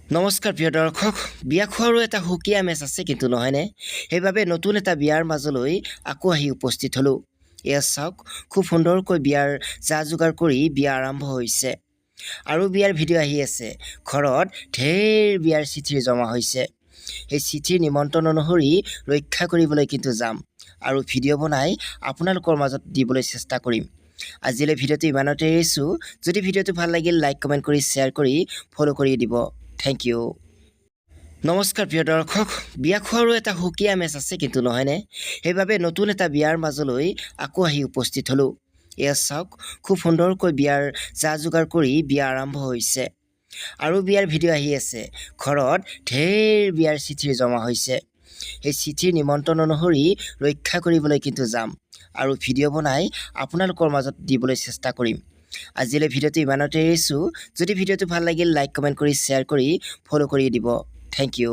নমস্কাৰ প্ৰিয় দৰ্শক, বিয়া খোৱাৰো এটা সুকীয়া মেচ আছে কিন্তু নহয়নে? সেইবাবে নতুন এটা বিয়াৰ মাজলৈ আকৌ আহি উপস্থিত হ'লোঁ। এয়া চাওক, খুব সুন্দৰকৈ বিয়াৰ যা যোগাৰ কৰি বিয়া আৰম্ভ হৈছে আৰু বিয়াৰ ভিডিঅ' আহি আছে। ঘৰত ঢেৰ বিয়াৰ চিঠি জমা হৈছে। সেই চিঠিৰ নিমন্ত্ৰণ অনুসৰি ৰক্ষা কৰিবলৈ কিন্তু যাম আৰু ভিডিঅ' বনাই আপোনালোকৰ মাজত দিবলৈ চেষ্টা কৰিম। আজিলৈ ভিডিঅ'টো ইমানতে এৰিছোঁ। যদি ভিডিঅ'টো ভাল লাগিল লাইক কমেণ্ট কৰি শ্বেয়াৰ কৰি ফ'ল' কৰি দিব। Thank you. নমস্কাৰ প্ৰিয় দৰ্শক, বিয়া খোৱাৰো এটা সুকীয়া মেচ আছে কিন্তু নহয়নে? সেইবাবে নতুন এটা বিয়াৰ মাজলৈ আকৌ আহি উপস্থিত হ'লোঁ। এয়া চাওক, খুব সুন্দৰকৈ বিয়াৰ যা যোগাৰ কৰি বিয়া আৰম্ভ হৈছে আৰু বিয়াৰ ভিডিঅ' আহি আছে। ঘৰত ঢেৰ বিয়াৰ চিঠি জমা হৈছে। সেই চিঠিৰ নিমন্ত্ৰণ অনুসৰি ৰক্ষা কৰিবলৈ কিন্তু যাম আৰু ভিডিঅ' বনাই আপোনালোকৰ মাজত দিবলৈ চেষ্টা কৰিম। আজিলৈ ভিডিঅ'টো ইমানতে এৰিছোঁ। যদি ভিডিঅ'টো ভাল লাগিল লাইক কমেণ্ট কৰি শ্বেয়াৰ কৰি ফ'ল' কৰি দিব। Thank U.